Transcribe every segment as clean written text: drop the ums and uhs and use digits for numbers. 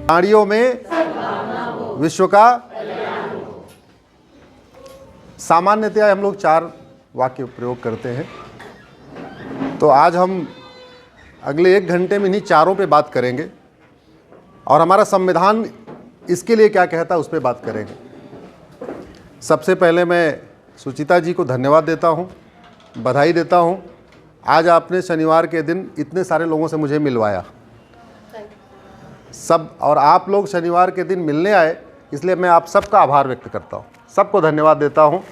प्राणियों में विश्व का। सामान्यतया हम लोग 4 वाक्य प्रयोग करते हैं, तो आज हम अगले 1 घंटे में इन्हीं चारों पे बात करेंगे और हमारा संविधान इसके लिए क्या कहता है उस पर बात करेंगे। सबसे पहले मैं सुचिता जी को धन्यवाद देता हूँ, बधाई देता हूँ। आज आपने शनिवार के दिन इतने सारे लोगों से मुझे मिलवाया सब, और आप लोग शनिवार के दिन मिलने आए, इसलिए मैं आप सबका आभार व्यक्त करता हूँ, सबको धन्यवाद देता हूँ।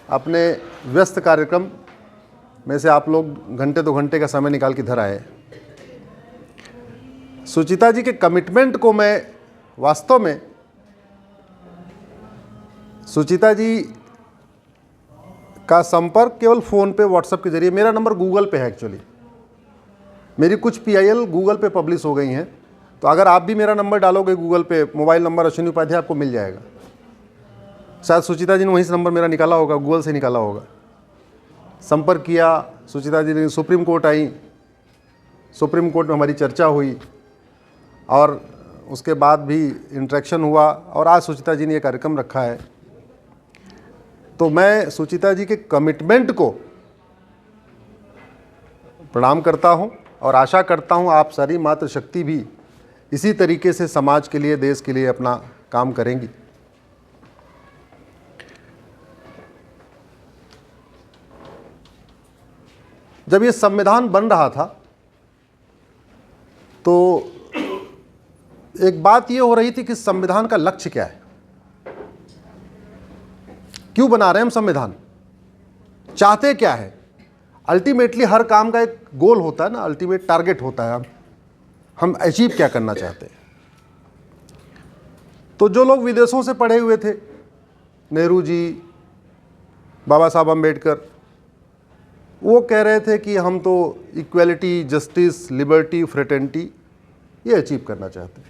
अपने व्यस्त कार्यक्रम में से आप लोग घंटे 2 घंटे का समय निकाल के इधर आए। सुचिता जी के कमिटमेंट को मैं वास्तव में, सुचिता जी का संपर्क केवल फ़ोन पे व्हाट्सएप के जरिए, मेरा नंबर गूगल पे है एक्चुअली, मेरी कुछ PIL गूगल पे पब्लिश हो गई हैं, तो अगर आप भी मेरा नंबर डालोगे गूगल पे, मोबाइल नंबर अश्विनी उपाध्याय, आपको मिल जाएगा। शायद सुचिता जी ने वहीं से नंबर मेरा निकाला होगा, गूगल से निकाला होगा। संपर्क किया, सुचिता जी ने सुप्रीम कोर्ट आई, सुप्रीम कोर्ट में हमारी चर्चा हुई और उसके बाद भी इंटरेक्शन हुआ और आज सुचिता जी ने ये कार्यक्रम रखा है। तो मैं सुचिता जी के कमिटमेंट को प्रणाम करता हूं और आशा करता हूं आप सारी मातृशक्ति भी इसी तरीके से समाज के लिए, देश के लिए अपना काम करेंगी। जब ये संविधान बन रहा था तो एक बात ये हो रही थी कि संविधान का लक्ष्य क्या है, क्यों बना रहे हैं हम संविधान, चाहते क्या है। अल्टीमेटली हर काम का एक गोल होता है ना, अल्टीमेट टारगेट होता है, हम अचीव क्या करना चाहते हैं। तो जो लोग विदेशों से पढ़े हुए थे, नेहरू जी, बाबा साहब अम्बेडकर, वो कह रहे थे कि हम तो इक्वलिटी, जस्टिस, लिबर्टी, फ्रेटर्निटी ये अचीव करना चाहते हैं।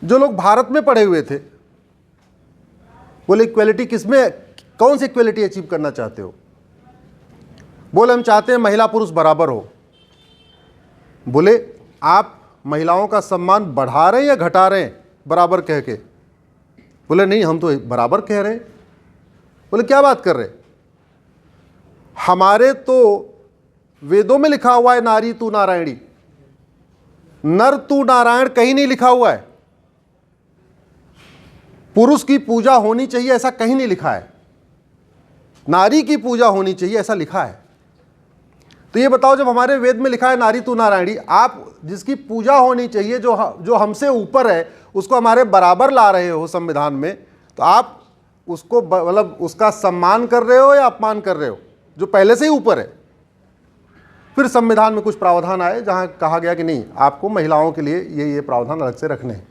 जो लोग भारत में पढ़े हुए थे बोले इक्वलिटी किसमें, कौन सी इक्वलिटी अचीव करना चाहते हो। बोले हम चाहते हैं महिला पुरुष बराबर हो। बोले आप महिलाओं का सम्मान बढ़ा रहे हैं या घटा रहे हैं बराबर कह के। बोले नहीं हम तो बराबर कह रहे हैं। बोले क्या बात कर रहे, हमारे तो वेदों में लिखा हुआ है नारी तू नारायणी, नर तू नारायण कहीं नहीं लिखा हुआ है। पुरुष की पूजा होनी चाहिए ऐसा कहीं नहीं लिखा है, नारी की पूजा होनी चाहिए ऐसा लिखा है। तो ये बताओ, जब हमारे वेद में लिखा है नारी तू नारायणी, आप जिसकी पूजा होनी चाहिए, जो हमसे ऊपर है, उसको हमारे बराबर ला रहे हो संविधान में, तो आप उसको मतलब उसका सम्मान कर रहे हो या अपमान कर रहे हो, जो पहले से ही ऊपर है। फिर संविधान में कुछ प्रावधान आए जहां कहा गया कि नहीं, आपको महिलाओं के लिए ये प्रावधान अलग से रखने हैं।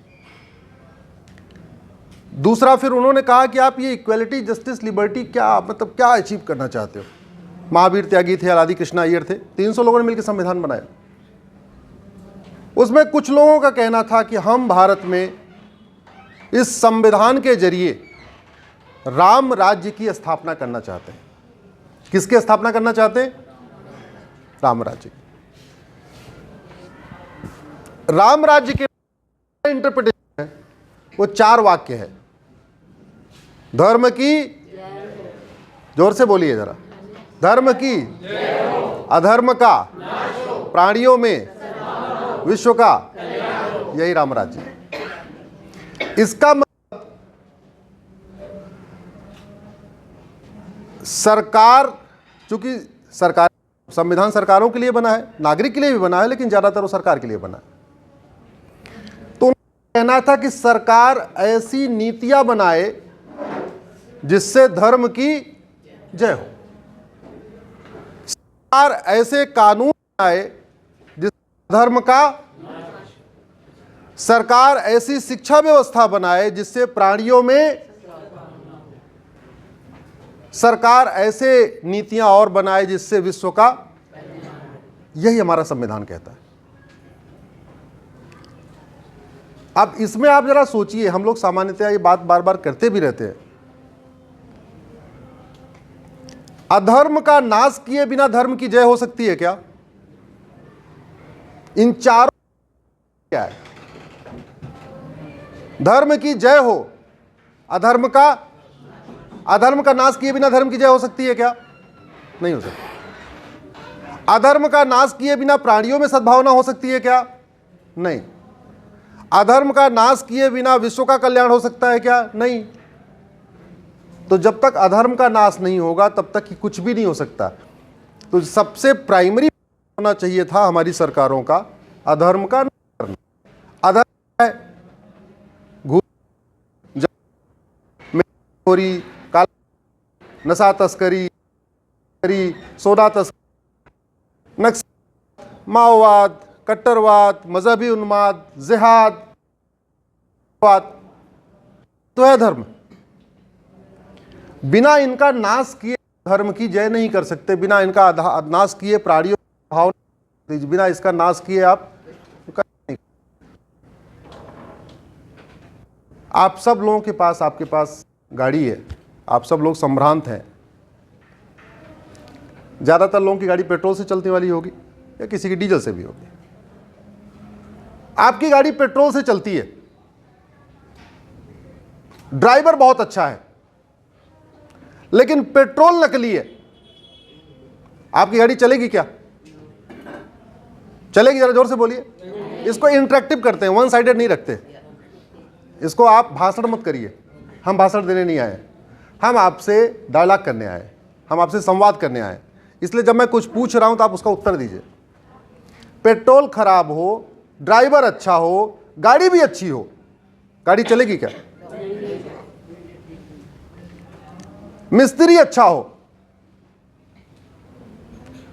दूसरा, फिर उन्होंने कहा कि आप ये इक्वलिटी, जस्टिस, लिबर्टी क्या मतलब क्या अचीव करना चाहते हो। महावीर त्यागी थे, अलादी कृष्णा अय्यर थे, 300 लोगों ने मिलकर संविधान बनाया। उसमें कुछ लोगों का कहना था कि हम भारत में इस संविधान के जरिए राम राज्य की स्थापना करना चाहते हैं। किसकी स्थापना करना चाहते हैं? राम राज्य। राम राज्य के इंटरप्रिटेशन है वो 4 वाक्य है। धर्म की, जोर से बोलिए जरा, धर्म की, अधर्म का, प्राणियों में विश्व का, यही राम राज्य है। इसका मतलब सरकार, चूंकि सरकार, संविधान सरकारों के लिए बना है, नागरिक के लिए भी बना है, लेकिन ज्यादातर वो सरकार के लिए बना है। तो कहना था कि सरकार ऐसी नीतियां बनाए जिससे धर्म की जय हो, सरकार ऐसे कानून बनाए जिससे धर्म का, सरकार ऐसी शिक्षा व्यवस्था बनाए जिससे प्राणियों में, सरकार ऐसे नीतियां और बनाए जिससे विश्व का, यही हमारा संविधान कहता है। अब इसमें आप जरा सोचिए, हम लोग सामान्यतः ये बात बार बार करते भी रहते हैं, अधर्म का नाश किए बिना धर्म की जय हो सकती है क्या? इन चारों क्या है? धर्म की जय हो, अधर्म का नाश किए बिना धर्म की जय हो सकती है क्या? नहीं हो सकती। अधर्म का नाश किए बिना प्राणियों में सद्भावना हो सकती है क्या? नहीं। अधर्म का नाश किए बिना विश्व का कल्याण हो सकता है क्या? नहीं। तो जब तक अधर्म का नाश नहीं होगा तब तक कि कुछ भी नहीं हो सकता। तो सबसे प्राइमरी होना चाहिए था हमारी सरकारों का अधर्म का नाश करना। अधर्म है घूसखोरी, काला, नशा तस्करी, सोना तस्करी, नक्सल, माओवाद, कट्टरवाद, मजहबी उन्माद, जिहाद, तो है धर्म। बिना इनका नाश किए धर्म की जय नहीं कर सकते। बिना इनका नाश किए प्राणियों भावना, बिना इसका नाश किए आप नहीं। आप सब लोगों के पास, आपके पास गाड़ी है, आप सब लोग संभ्रांत हैं। ज़्यादातर लोगों की गाड़ी पेट्रोल से चलने वाली होगी या किसी की डीजल से भी होगी। आपकी गाड़ी पेट्रोल से चलती है, ड्राइवर बहुत अच्छा है, लेकिन पेट्रोल नकली है, आपकी गाड़ी चलेगी क्या? चलेगी? जरा जोर से बोलिए। इसको इंटरेक्टिव करते हैं, वन साइडेड नहीं रखते। इसको आप भाषण मत करिए। हम भाषण देने नहीं आए, हम आपसे डायलॉग करने आए, हम आपसे संवाद करने आए। इसलिए जब मैं कुछ पूछ रहा हूं तो आप उसका उत्तर दीजिए। पेट्रोल खराब हो, ड्राइवर अच्छा हो, गाड़ी भी अच्छी हो, गाड़ी चलेगी क्या? मिस्त्री अच्छा हो,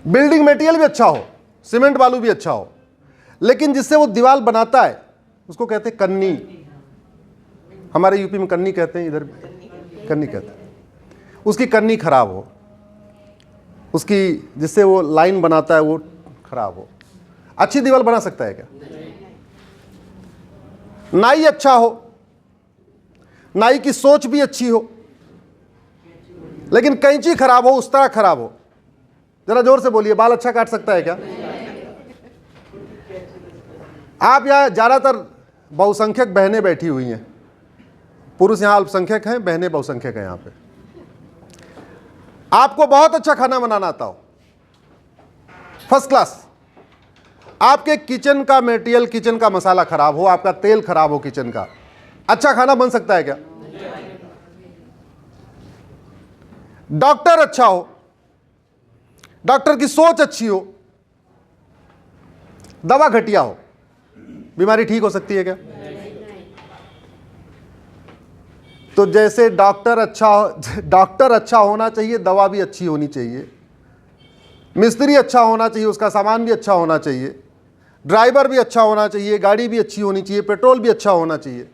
बिल्डिंग मटेरियल भी अच्छा हो, सीमेंट बालू भी अच्छा हो, लेकिन जिससे वो दीवार बनाता है उसको कहते हैं कन्नी। हमारे यूपी में कन्नी कहते हैं, इधर कन्नी कहते हैं। उसकी कन्नी खराब हो, उसकी जिससे वो लाइन बनाता है वो खराब हो, अच्छी दीवार बना सकता है क्या? नाई अच्छा हो, नाई की सोच भी अच्छी हो, लेकिन कैंची खराब हो, उस तरह खराब हो। जरा जोर से बोलिए, बाल अच्छा काट सकता है क्या? आप यहां ज्यादातर बहुसंख्यक बहनें बैठी हुई हैं, पुरुष यहां अल्पसंख्यक हैं, बहनें बहुसंख्यक हैं। यहां पे आपको बहुत अच्छा खाना बनाना आता हो, फर्स्ट क्लास, आपके किचन का मटेरियल, किचन का मसाला खराब हो, आपका तेल खराब हो किचन का, अच्छा खाना बन सकता है क्या? डॉक्टर अच्छा हो, डॉक्टर की सोच अच्छी हो, दवा घटिया हो, बीमारी ठीक हो सकती है क्या? तो जैसे डॉक्टर अच्छा होना चाहिए, दवा भी अच्छी होनी चाहिए, मिस्त्री अच्छा होना चाहिए, उसका सामान भी अच्छा होना चाहिए, ड्राइवर भी अच्छा होना चाहिए, गाड़ी भी अच्छी होनी चाहिए, पेट्रोल भी अच्छा होना चाहिए।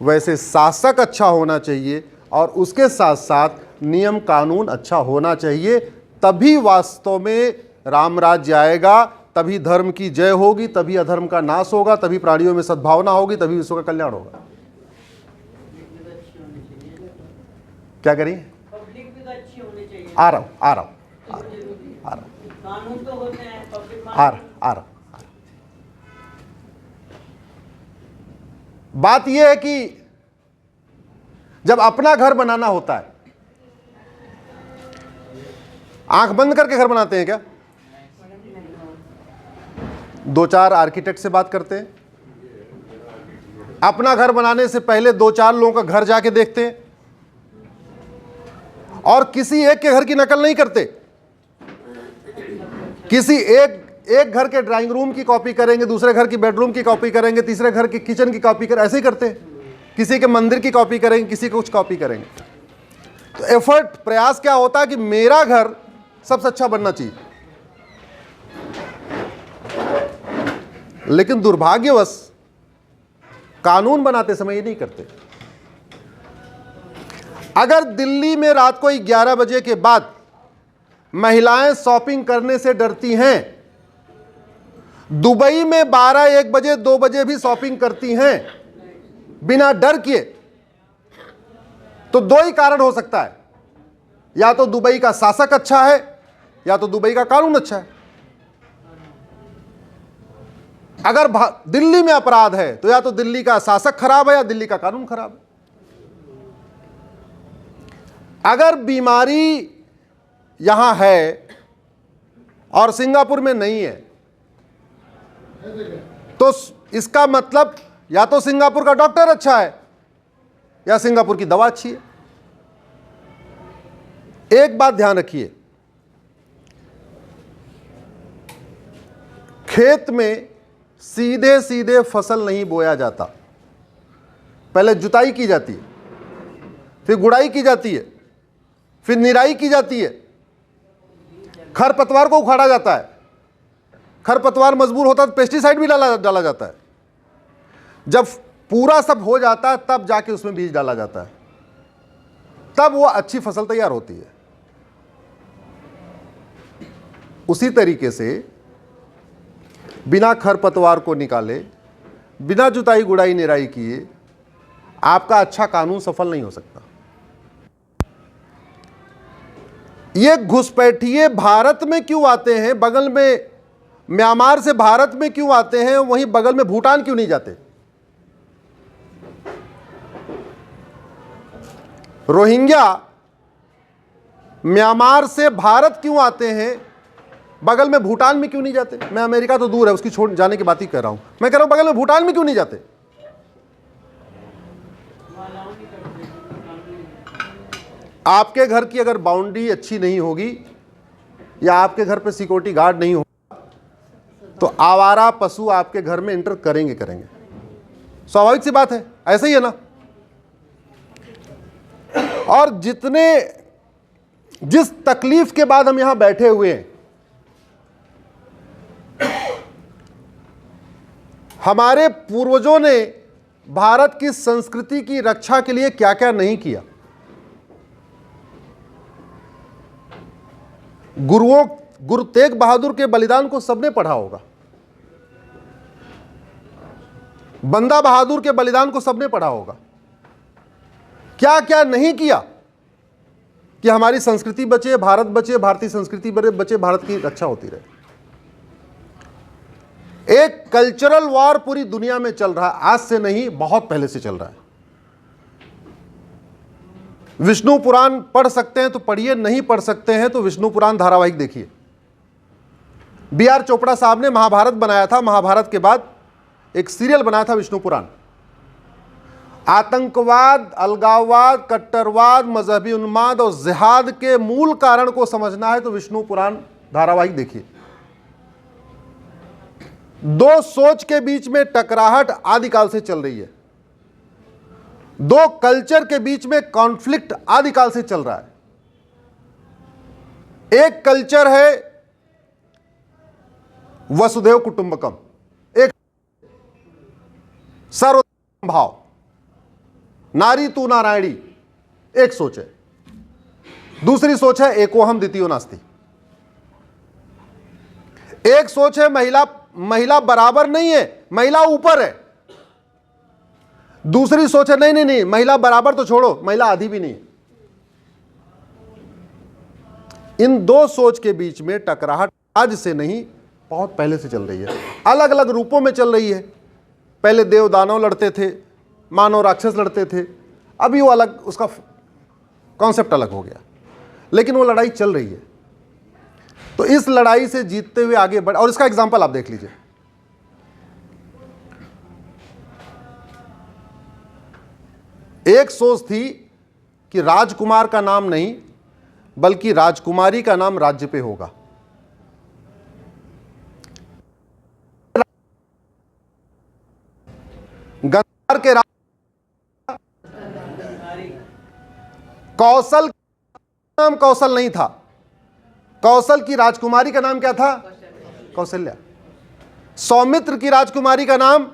वैसे शासक अच्छा होना चाहिए और उसके साथ साथ नियम कानून अच्छा होना चाहिए, तभी वास्तव में राम राज्य आएगा, तभी धर्म की जय होगी, तभी अधर्म का नाश होगा, तभी प्राणियों में सद्भावना होगी, तभी विश्व का कल्याण होगा। क्या करिए? पब्लिक भी तो अच्छी होनी चाहिए। आ रहा हूं कानून तो होते हैं, पब्लिक आ रहा। बात यह है कि जब अपना घर बनाना होता है, आंख बंद करके घर बनाते हैं क्या? दो चार आर्किटेक्ट से बात करते हैं, अपना घर बनाने से पहले दो चार लोगों का घर जाके देखते हैं, और किसी एक के घर की नकल नहीं करते। किसी एक घर के ड्राइंग रूम की कॉपी करेंगे, दूसरे घर की बेडरूम की कॉपी करेंगे, तीसरे घर की किचन की कॉपी ऐसे ही करते हैं। किसी के मंदिर की कॉपी करेंगे, किसी को कुछ कॉपी करेंगे। तो एफर्ट, प्रयास क्या होता है कि मेरा घर सबसे अच्छा बनना चाहिए। लेकिन दुर्भाग्यवश कानून बनाते समय ये नहीं करते। अगर दिल्ली में रात को 11 बजे के बाद महिलाएं शॉपिंग करने से डरती हैं, दुबई में 12, 1 बजे, 2 बजे भी शॉपिंग करती हैं बिना डर किए, तो दो ही कारण हो सकता है, या तो दुबई का शासक अच्छा है, या तो दुबई का कानून अच्छा है। अगर दिल्ली में अपराध है तो या तो दिल्ली का शासक खराब है या दिल्ली का कानून खराब है। अगर बीमारी यहां है और सिंगापुर में नहीं है तो इसका मतलब या तो सिंगापुर का डॉक्टर अच्छा है या सिंगापुर की दवा अच्छी है। एक बात ध्यान रखिए, खेत में सीधे सीधे फसल नहीं बोया जाता, पहले जुताई की जाती है, फिर गुड़ाई की जाती है, फिर निराई की जाती है, खरपतवार को उखाड़ा जाता है, खरपतवार मजबूर होता है तो पेस्टिसाइड भी डाला जाता है। जब पूरा सब हो जाता है तब जाके उसमें बीज डाला जाता है, तब वो अच्छी फसल तैयार होती है। उसी तरीके से बिना खरपतवार को निकाले, बिना जुताई गुड़ाई निराई किए आपका अच्छा कानून सफल नहीं हो सकता। ये घुसपैठिए भारत में क्यों आते हैं, बगल में म्यांमार से भारत में क्यों आते हैं, वहीं बगल में भूटान क्यों नहीं जाते? रोहिंग्या म्यांमार से भारत क्यों आते हैं, बगल में भूटान में क्यों नहीं जाते? मैं अमेरिका तो दूर है, उसकी छोड़ जाने की बात ही कर रहा हूं, मैं कह रहा हूं बगल में भूटान में क्यों नहीं जाते? आपके घर की अगर बाउंड्री अच्छी नहीं होगी या आपके घर पे सिक्योरिटी गार्ड नहीं होगा तो आवारा पशु आपके घर में एंटर करेंगे। स्वाभाविक सी बात है, ऐसा ही है ना। और जिस तकलीफ के बाद हम यहां बैठे हुए हैं, हमारे पूर्वजों ने भारत की संस्कृति की रक्षा के लिए क्या क्या नहीं किया। गुरु तेग बहादुर के बलिदान को सबने पढ़ा होगा, बंदा बहादुर के बलिदान को सबने पढ़ा होगा। क्या क्या नहीं किया कि हमारी संस्कृति बचे, भारत बचे, भारतीय संस्कृति बचे, भारत की रक्षा होती रहे। एक कल्चरल वॉर पूरी दुनिया में चल रहा है, आज से नहीं बहुत पहले से चल रहा है। विष्णु पुराण पढ़ सकते हैं तो पढ़िए, नहीं पढ़ सकते हैं तो विष्णु पुराण धारावाहिक देखिए। बी.आर. चोपड़ा साहब ने महाभारत बनाया था, महाभारत के बाद एक सीरियल बनाया था विष्णु पुराण। आतंकवाद, अलगाववाद, कट्टरवाद, मजहबी उन्माद और जिहाद के मूल कारण को समझना है तो विष्णु पुराण धारावाहिक देखिए। दो सोच के बीच में टकराहट आदिकाल से चल रही है, दो कल्चर के बीच में कॉन्फ्लिक्ट आदिकाल से चल रहा है। एक कल्चर है वसुधैव कुटुंबकम, एक सर्वधर्म भाव, नारी तू नारायणी, एक सोच है। दूसरी सोच है एकोहम द्वितीयो नास्ति। एक सोच है महिला बराबर नहीं है, महिला ऊपर है। दूसरी सोच है नहीं, महिला बराबर तो छोड़ो, महिला आधी भी नहीं है। इन दो सोच के बीच में टकराहट आज से नहीं बहुत पहले से चल रही है, अलग अलग रूपों में चल रही है। पहले देव दानव लड़ते थे, मानव राक्षस लड़ते थे, अभी वो अलग, उसका कॉन्सेप्ट अलग हो गया, लेकिन वो लड़ाई चल रही है। तो इस लड़ाई से जीतते हुए आगे बढ़, और इसका एग्जाम्पल आप देख लीजिए। एक सोच थी कि राजकुमार का नाम नहीं बल्कि राजकुमारी का नाम राज्य पे होगा। गंधार के कौशल का नाम कौशल नहीं था, कौशल की राजकुमारी का नाम क्या था? कौशल्या। सौमित्र की राजकुमारी का नाम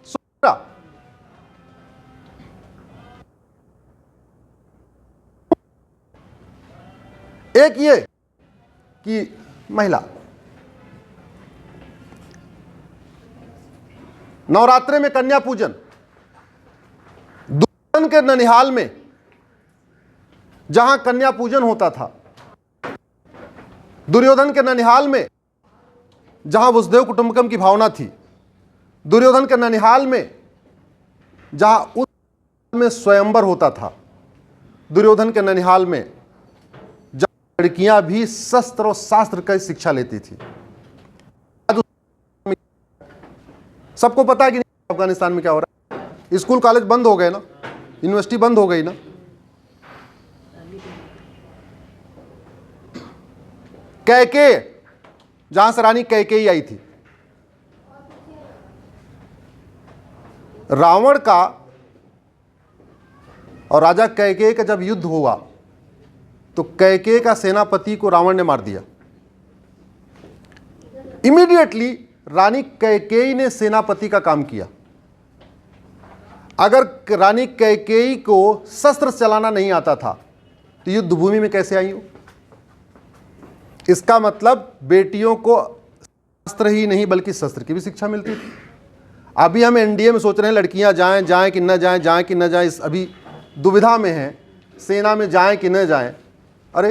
सुमित्रा। एक ये कि महिला नवरात्रे में कन्या पूजन, दुर्योधन के ननिहाल में जहां कन्या पूजन होता था, दुर्योधन के ननिहाल में जहां वसुधैव कुटुंबकम की भावना थी, दुर्योधन के ननिहाल में, जहां उस में स्वयंवर होता था, दुर्योधन के ननिहाल में जहां लड़कियां भी शस्त्र और शास्त्र की शिक्षा लेती थी। सबको पता है कि नहीं अफगानिस्तान में क्या हो रहा है? स्कूल कॉलेज बंद हो गए ना, यूनिवर्सिटी बंद हो गई ना। कैकेयी, जहां से रानी कैकेयी आई थी, रावण का और राजा कैकेयी का जब युद्ध हुआ तो कैकेयी का सेनापति को रावण ने मार दिया। इमीडिएटली रानी कैकेयी ने सेनापति का काम किया। अगर रानी कैकेयी को शस्त्र चलाना नहीं आता था तो युद्ध भूमि में कैसे आई हो? इसका मतलब बेटियों को शस्त्र ही नहीं बल्कि शस्त्र की भी शिक्षा मिलती थी। अभी हम एनडीए में सोच रहे हैं लड़कियां जाएं कि न जाएं, जाएं कि न जाएं, इस अभी दुविधा में हैं, सेना में जाएं कि न जाएं। अरे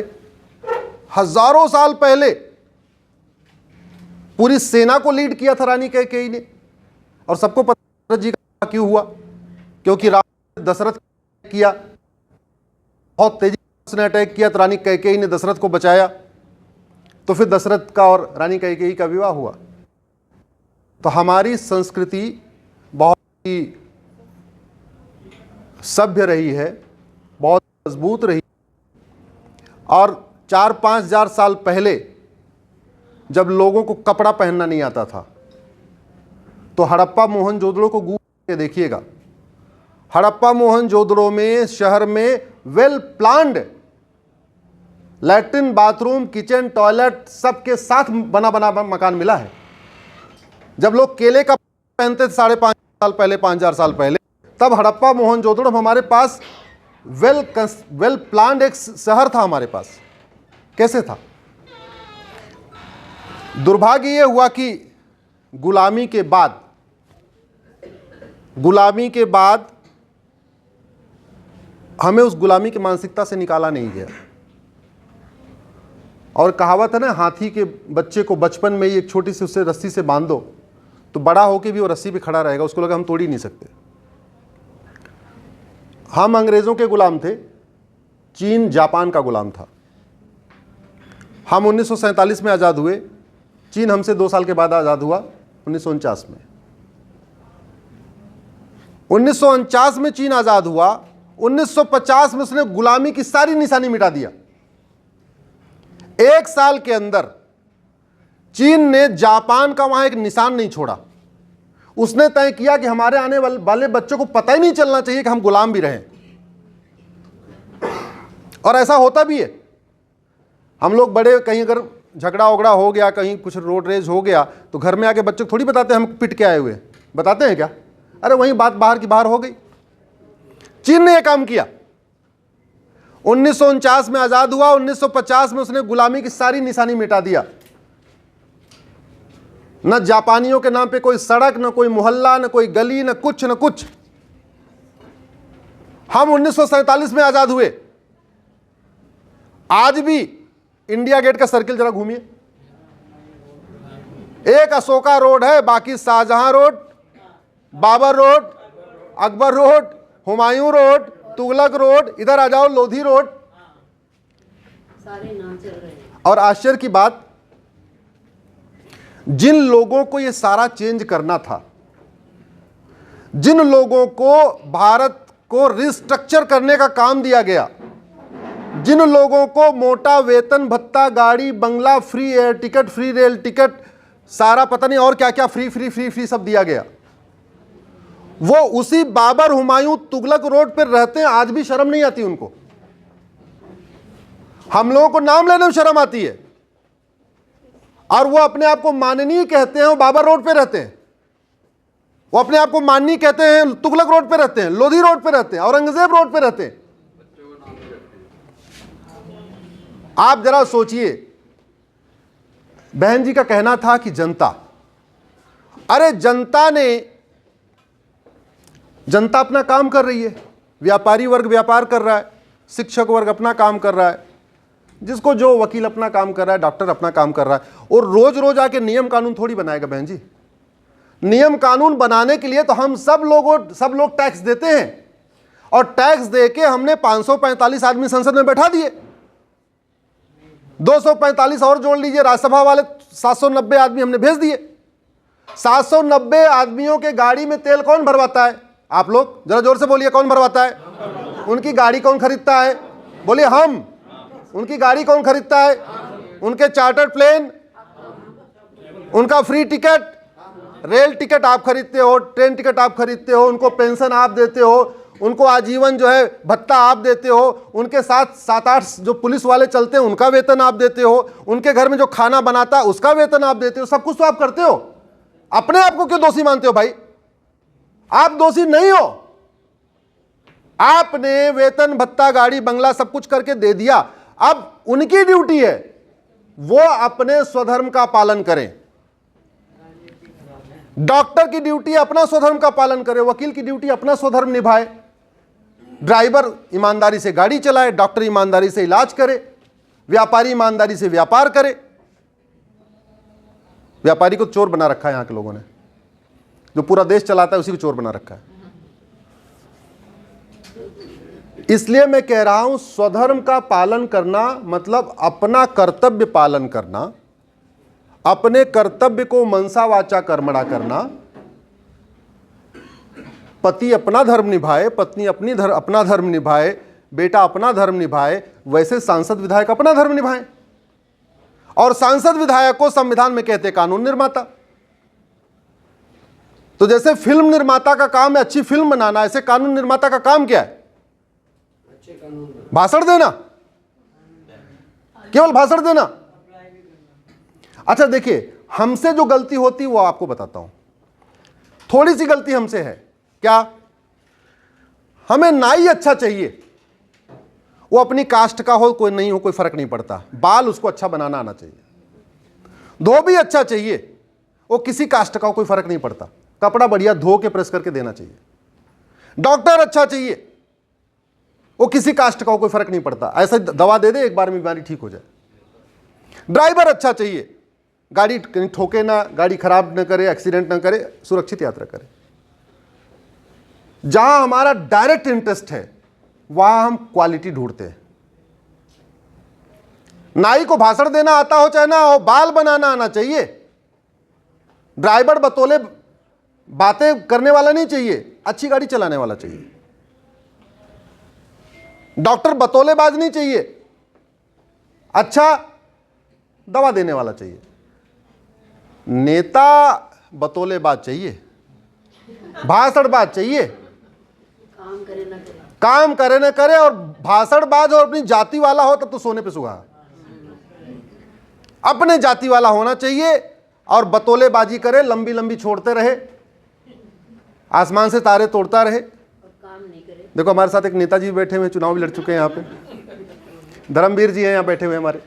हजारों साल पहले पूरी सेना को लीड किया था रानी कैकेयी ने, और सबको पता दशरथ जी का क्यों हुआ, क्योंकि रावण दशरथ किया, बहुत तेजी से उसने अटैक किया, तो रानी कैकेयी ने दशरथ को बचाया, तो फिर दशरथ का और रानी कैकेयी का विवाह हुआ। तो हमारी संस्कृति बहुत ही सभ्य रही है, बहुत मजबूत रही, और 4-5 हजार साल पहले जब लोगों को कपड़ा पहनना नहीं आता था तो हड़प्पा मोहनजोदड़ो को गूगल के देखिएगा। हड़प्पा मोहनजोदड़ो में शहर में well planned latrine, bathroom, kitchen, toilet सबके साथ बना बना मकान मिला है। जब लोग केले का पहनते थे 5.5 साल पहले, 5,000 साल पहले, तब हड़प्पा मोहनजोदड़ो हमारे पास वेल प्लान्ड एक शहर था हमारे पास। कैसे था? दुर्भाग्य ये हुआ कि गुलामी के बाद हमें उस गुलामी की मानसिकता से निकाला नहीं गया। और कहावत है ना, हाथी के बच्चे को बचपन में ही एक छोटी सी उससे रस्सी से बांध दो तो बड़ा होके भी वो रस्सी पे खड़ा रहेगा, उसको लगा हम तोड़ ही नहीं सकते। हम अंग्रेजों के गुलाम थे, चीन जापान का गुलाम था। हम 1947 में आज़ाद हुए, चीन हमसे 2 साल के बाद आज़ाद हुआ 1949 में। 1949 में चीन आज़ाद हुआ, 1950 में उसने गुलामी की सारी निशानी मिटा दिया। 1 साल के अंदर चीन ने जापान का वहां एक निशान नहीं छोड़ा। उसने तय किया कि हमारे आने वाले बच्चों को पता ही नहीं चलना चाहिए कि हम गुलाम भी रहें, और ऐसा होता भी है। हम लोग बड़े, कहीं अगर झगड़ा वगड़ा हो गया, कहीं कुछ रोड रेज हो गया, तो घर में आके बच्चों को थोड़ी बताते हैं हम पिट के आए हुए, बताते हैं क्या? अरे वहीं बात बाहर की बाहर हो गई। चीन ने यह काम किया। 1949 में आजाद हुआ, 1950 में उसने गुलामी की सारी निशानी मिटा दिया। न जापानियों के नाम पे कोई सड़क, न कोई मोहल्ला, न कोई गली, न कुछ न कुछ। हम 1947 में आजाद हुए। आज भी इंडिया गेट का सर्किल जरा घूमिए, एक अशोका रोड है, बाकी Shahjahan road, Babar road, Akbar road, Humayun road, Tughlaq road, इधर आ जाओ लोधी रोड, सारे नाम चल रहे हैं। और आश्चर्य की बात, जिन लोगों को यह सारा चेंज करना था, जिन लोगों को भारत को रिस्ट्रक्चर करने का काम दिया गया, जिन लोगों को मोटा वेतन भत्ता, गाड़ी बंगला, free air ticket, free rail ticket, सारा पता नहीं और क्या क्या फ्री फ्री फ्री फ्री सब दिया गया, वो उसी बाबर, हुमायूं, तुगलक रोड पर रहते हैं। आज भी शर्म नहीं आती उनको। हम लोगों को नाम लेने में शर्म आती है, और वो अपने आप को माननीय कहते हैं। वो बाबर रोड पे रहते हैं, वो अपने आप को माननीय कहते हैं, तुगलक रोड पे रहते हैं, लोधी रोड पे रहते हैं, औरंगजेब रोड पे रहते हैं। आप जरा सोचिए, बहन जी का कहना था कि जनता, अरे जनता अपना काम कर रही है, व्यापारी वर्ग व्यापार कर रहा है, शिक्षक वर्ग अपना काम कर रहा है, जिसको जो वकील अपना काम कर रहा है, डॉक्टर अपना काम कर रहा है, और रोज रोज आके नियम कानून थोड़ी बनाएगा बहन जी। नियम कानून बनाने के लिए तो हम सब लोग टैक्स देते हैं, और टैक्स देके हमने 545 आदमी संसद में बैठा दिए, 245 और जोड़ लीजिए, राज्यसभा वाले 790 आदमी हमने भेज दिए। 790 आदमियों के गाड़ी में तेल कौन भरवाता है? आप लोग जरा जोर से बोलिए, कौन भरवाता है? उनकी गाड़ी कौन खरीदता है? बोलिए हम। उनकी गाड़ी कौन खरीदता है? उनके चार्टर्ड प्लेन, उनका फ्री टिकट, रेल टिकट आप खरीदते हो, ट्रेन टिकट आप खरीदते हो, उनको पेंशन आप देते हो, उनको आजीवन जो है भत्ता आप देते हो, उनके साथ 7-8 जो पुलिस वाले चलते हैं उनका वेतन आप देते हो, उनके घर में जो खाना बनाता है उसका वेतन आप देते हो, सब कुछ तो आप करते हो। अपने आप को क्यों दोषी मानते हो भाई? आप दोषी नहीं हो। आपने वेतन भत्ता गाड़ी बंगला सब कुछ करके दे दिया। अब उनकी ड्यूटी है वो अपने स्वधर्म का पालन करें। डॉक्टर की ड्यूटी अपना स्वधर्म का पालन करे, वकील की ड्यूटी अपना स्वधर्म निभाए, ड्राइवर ईमानदारी से गाड़ी चलाए, डॉक्टर ईमानदारी से इलाज करे, व्यापारी ईमानदारी से व्यापार करे। व्यापारी को चोर बना रखा है यहां के लोगों ने, जो पूरा देश चलाता है उसी को चोर बना रखा है। इसलिए मैं कह रहा हूं स्वधर्म का पालन करना मतलब अपना कर्तव्य पालन करना, अपने कर्तव्य को मनसा वाचा कर्मणा करना। पति अपना धर्म निभाए, पत्नी अपना धर्म निभाए, बेटा अपना धर्म निभाए, वैसे सांसद विधायक अपना धर्म निभाएं। और सांसद विधायक को संविधान में कहते कानून निर्माता। तो जैसे फिल्म निर्माता का काम है अच्छी फिल्म बनाना, ऐसे कानून निर्माता का काम क्या है? भाषण देना, केवल भाषण देना। अच्छा देखिए, हमसे जो गलती होती है वो आपको बताता हूं। थोड़ी सी गलती हमसे है क्या? हमें नाई अच्छा चाहिए, वो अपनी कास्ट का हो कोई नहीं हो कोई फर्क नहीं पड़ता, बाल उसको अच्छा बनाना आना चाहिए। धोबी अच्छा चाहिए, वो किसी कास्ट का हो कोई फर्क नहीं पड़ता, कपड़ा बढ़िया धो के प्रेस करके देना चाहिए। डॉक्टर अच्छा चाहिए, वो किसी कास्ट का हो कोई फर्क नहीं पड़ता, ऐसा दवा दे दे एक बार में बीमारी ठीक हो जाए। ड्राइवर अच्छा चाहिए, गाड़ी कहीं ठोके ना, गाड़ी खराब न करे, एक्सीडेंट न करे, सुरक्षित यात्रा करे। जहां हमारा डायरेक्ट इंटरेस्ट है वहां हम क्वालिटी ढूंढते हैं। नाई को भाषण देना आता हो चाहे ना हो, बाल बनाना आना चाहिए। ड्राइवर बतौले बातें करने वाला नहीं चाहिए, अच्छी गाड़ी चलाने वाला चाहिए। डॉक्टर बतौलेबाज नहीं चाहिए, अच्छा दवा देने वाला चाहिए। नेता बतौलेबाज चाहिए, भाषणबाज चाहिए, काम करे ना करे, और भाषणबाज और अपनी जाति वाला हो तब तो सोने पे सुहागा। अपने जाति वाला होना चाहिए और बतौलेबाजी करे, लंबी लंबी छोड़ते रहे, आसमान से तारे तोड़ता रहे, काम नहीं करे। देखो हमारे साथ एक नेताजी बैठे हुए, चुनाव भी लड़ चुके हैं यहाँ पे। धर्मवीर जी हैं यहाँ बैठे हुए, हमारे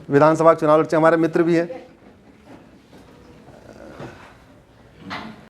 विधानसभा चुनाव लड़ते, हमारे मित्र भी हैं।